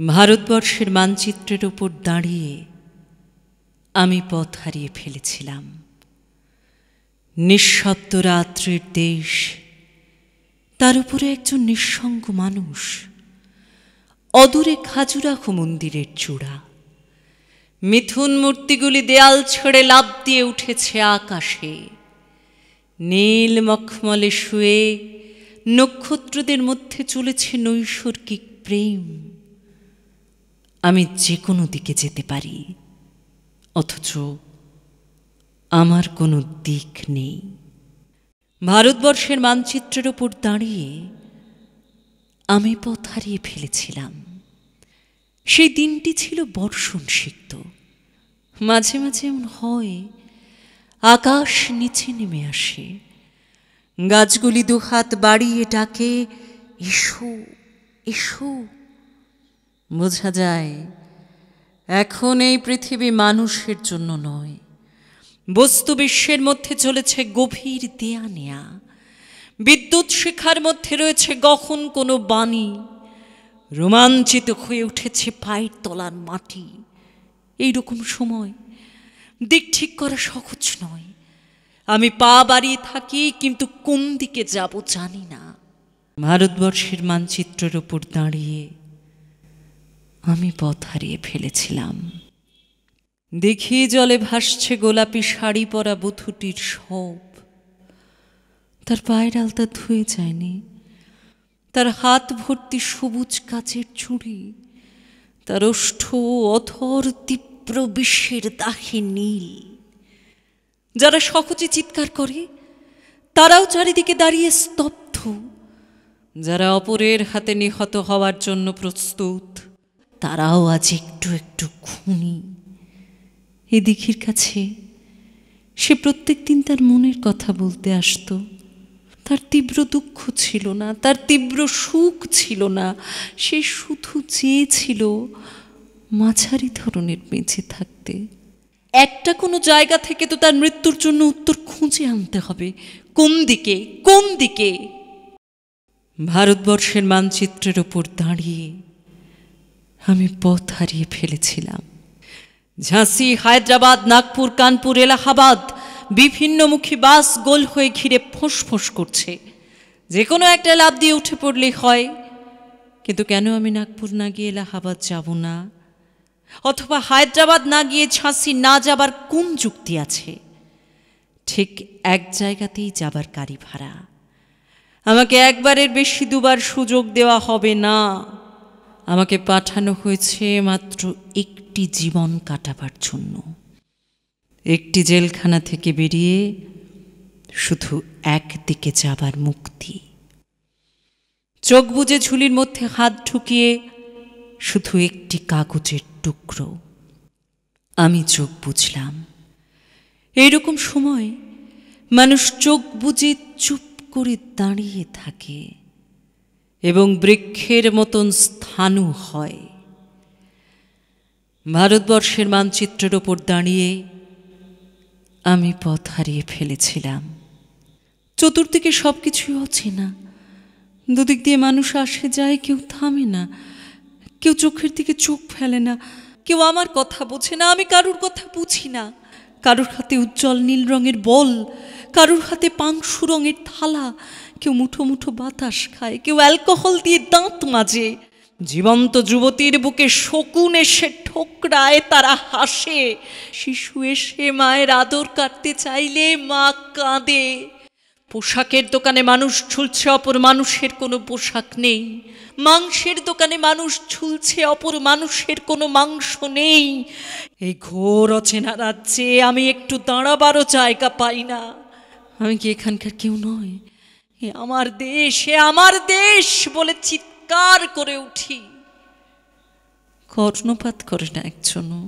ভারতবর্ষের মানচিত্রের ওপর দাঁড়িয়ে আমি পথ হারিয়ে ফেলেছিলাম। নিঃশব্দ রাত্রির দেশ, তার উপরে একজন নিঃসঙ্গ মানুষ, অদূরে খাজুরাহো মন্দিরের চূড়া, মিথুন মূর্তিগুলি দেয়াল ছেড়ে লাফ দিয়ে উঠেছে আকাশে। নীল মখমলে শুয়ে নক্ষত্রদের মধ্যে চলেছে নৈসর্গিক প্রেম। আমি যে কোনো দিকে যেতে পারি, অথচ আমার কোনো দিক নেই। ভারতবর্ষের মানচিত্রের ওপর দাঁড়িয়ে আমি পথ হারিয়ে ফেলেছিলাম। সেই দিনটি ছিল বর্ষণ সিক্ত। মাঝে মাঝে এমন হয়, আকাশ নিচে নেমে আসে, গাছগুলি দুহাত বাড়িয়ে ডাকে, এসো এসো। বোঝা যায় এখন এই পৃথিবী মানুষের জন্য নয়, বস্তু বিশ্বের মধ্যে চলেছে গভীর দেয়া নেয়া। বিদ্যুৎ শিখার মধ্যে রয়েছে গহন কোনো বাণী। রোমাঞ্চিত হয়ে উঠেছে পায়ের তলার মাটি। এইরকম সময় দিক ঠিক করা সহজ নয়। আমি পা বাড়িয়ে থাকি, কিন্তু কোন দিকে যাব জানি না। ভারতবর্ষের মানচিত্রের ওপর দাঁড়িয়ে আমি পথ হারিয়ে ফেলেছিলাম। দেখি জলে ভাসছে গোলাপি শাড়ি পরা বধূটির শব। তার পায়ের আলতা ধুয়ে যায়নি, তার হাত ভর্তি সবুজ কাচের চুড়ি, তার ওষ্ঠ অথর তীব্র বিশ্বের দাহে নীল। যারা সহজে চিৎকার করে তারাও চারিদিকে দাঁড়িয়ে স্তব্ধ। যারা অপরের হাতে নিহত হওয়ার জন্য প্রস্তুত, তারাও আজ একটু একটু খুনি। এ দিঘির কাছে সে প্রত্যেক দিন তার মনের কথা বলতে আসত। তার তীব্র দুঃখ ছিল না, তার তীব্র সুখ ছিল না। সে শুধু চেয়েছিল মাঝারি ধরনের বেঁচে থাকতে। একটা কোনো জায়গা থেকে তো তার মৃত্যুর জন্য উত্তর খুঁজে আনতে হবে। কোন দিকে, কোন দিকে? ভারতবর্ষের মানচিত্রের ওপর দাঁড়িয়ে আমি পথ হারিয়ে ফেলেছিলাম। ঝাঁসি, হায়দ্রাবাদ, নাগপুর, কানপুর, এলাহাবাদ, বিভিন্নমুখী বাস গোল হয়ে ঘিরে ফোঁস ফোঁস করছে। যে কোনো একটা লাফ দিয়ে উঠে পড়লেই হয়। কিন্তু কেন আমি নাগপুর না গিয়ে এলাহাবাদ যাব না? অথবা হায়দ্রাবাদ না গিয়ে ঝাঁসি না যাবার কোন যুক্তি আছে? ঠিক এক জায়গাতেই যাবার গাড়ি ভাড়া। আমাকে একবারের বেশি দুবার সুযোগ দেওয়া হবে না। আমাকে পাঠানো হয়েছে মাত্র একটি জীবন কাটাবার জন্য। একটি জেলখানা থেকে বেরিয়ে শুধু একদিকে যাবার মুক্তি। চোখ বুজে ঝুলির মধ্যে হাত ঢুকিয়ে শুধু একটি কাগজের টুকরো। আমি চোখ বুঝলাম। এইরকম সময় মানুষ চোখ বুজে চুপ করে দাঁড়িয়ে থাকে এবং বৃক্ষের মতন স্থাণু হয়। ভারতবর্ষের মানচিত্রের ওপর দাঁড়িয়ে আমি পথ হারিয়ে ফেলেছিলাম। চতুর্দিকে সব কিছুই অচেনা। দুদিক দিয়ে মানুষ আসে যায়, কেউ থামে না, কেউ চোখের দিকে চোখ ফেলে না, কেউ আমার কথা বোঝে না, আমি কারুর কথা বুঝি না। কারুর হাতে উজ্জ্বল নীল রঙের বল, কারুর হাতে পাংশু রঙের থালা। কেউ মুঠো মুঠো বাতাস খায়, কেউ অ্যালকোহল দিয়ে দাঁত মাজে। জীবন্ত যুবতীর বুকে শকুন এসে ঠোকরায়, তারা হাসে। শিশু এসে মায়ের আদর কাটতে চাইলে মা কাঁদে। পোশাকের দোকানে মানুষ ঝুলছে, অপর মানুষের কোনো পোশাক নেই। মাংসের দোকানে মানুষ ঝুলছে, অপর মানুষের কোনো মাংস নেই। এই ঘোর অচেনা রাজ্যে আমি একটু দাঁড়াবারও জায়গা পাই না। আমি কি এখানকার কেউ নয়? এ আমার দেশ, এ আমার দেশ বলে চিৎকার করে উঠি। কর্ণপাত করে না একজনও।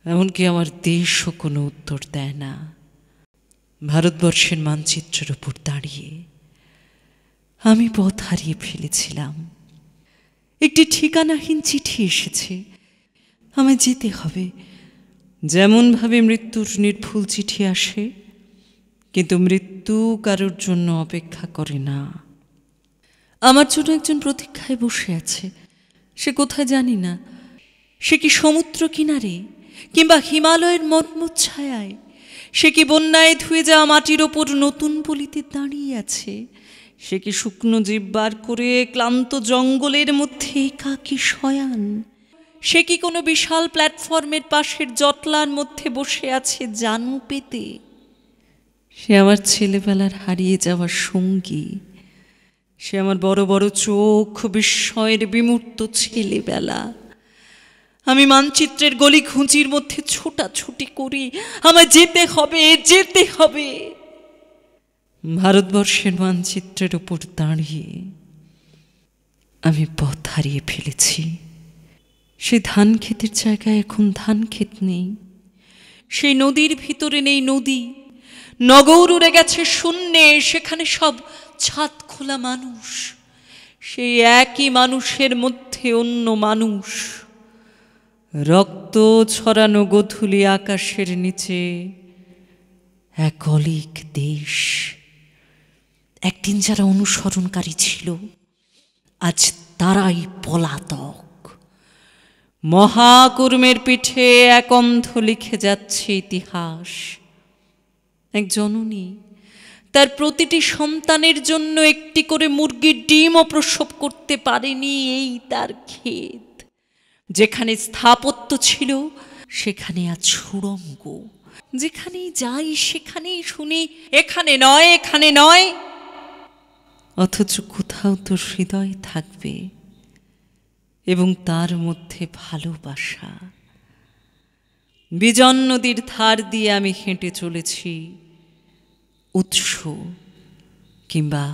এমনকি আমার দেশও কোনো উত্তর দেয় না। ভারতবর্ষের মানচিত্রের উপর দাঁড়িয়ে আমি পথ হারিয়ে ফেলেছিলাম। একটি ঠিকানাহীন চিঠি এসেছে। আমায় যেতে হবে। যেমনভাবে মৃত্যুর নির্ভুল চিঠি আসে, কিন্তু মৃত্যু কারোর জন্য অপেক্ষা করে না। আমার জন্য একজন প্রতীক্ষায় বসে আছে। সে কোথায় জানি না, সে কি সমুদ্র কিনারে কিংবা হিমালয়ের মর্মচ্ছায়ায়, সে কি বন্যায় ধুয়ে যাওয়া মাটির ওপর নতুন পলিতে দাঁড়িয়ে আছে, সে কি শুকনো জিভ বার করে ক্লান্ত জঙ্গলের মধ্যে একাকী শয়ান, সে কি কোনো বিশাল প্ল্যাটফর্মের পাশের জটলার মধ্যে বসে আছে জানু পেতে। সে আমার ছেলেবেলার হারিয়ে যাওয়ার সঙ্গী, সে আমার বড় বড় চোখ, বিস্ময়ের বিমূর্ত ছেলেবেলা। আমি মানচিত্রের গলি ঘুঁচির মধ্যে ছোটাছুটি করি, আমায় যেতে হবে, যেতে হবে। ভারতবর্ষের মানচিত্রের উপর দাঁড়িয়ে আমি পথ হারিয়ে ফেলেছি। সে ধান ক্ষেতের জায়গায় এখন ধান ক্ষেত নেই, সেই নদীর ভিতরে নেই নদী, নগর উড়ে গেছে শূন্যে, সেখানে সব ছাদ খোলা মানুষ, সেই একই মানুষের মধ্যে অন্য মানুষ। রক্ত ছড়ানো গোধূলি আকাশের নিচে এক অলিক দেশ। একদিন যারা অনুসরণকারী ছিল, আজ তারাই পলাতক। মহাকুর্মের পিঠে এক অন্ধ লিখে যাচ্ছে ইতিহাস। এক জননী তার প্রতিটি সন্তানের জন্য একটি করে মুরগির ডিমও প্রসব করতে পারেনি। এই তার ক্ষেত। যেখানে স্থাপত্য ছিল সেখানে আজ সুড়ঙ্গ। যেখানেই যাই সেখানেই শুনি এখানে নয়, এখানে নয়। অথচ কোথাও তো হৃদয় থাকবে এবং তার মধ্যে ভালোবাসা। বিজন নদীর ধার দিয়ে আমি হেঁটে চলেছি উৎস কিংবা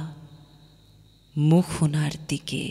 মোহনার দিকে।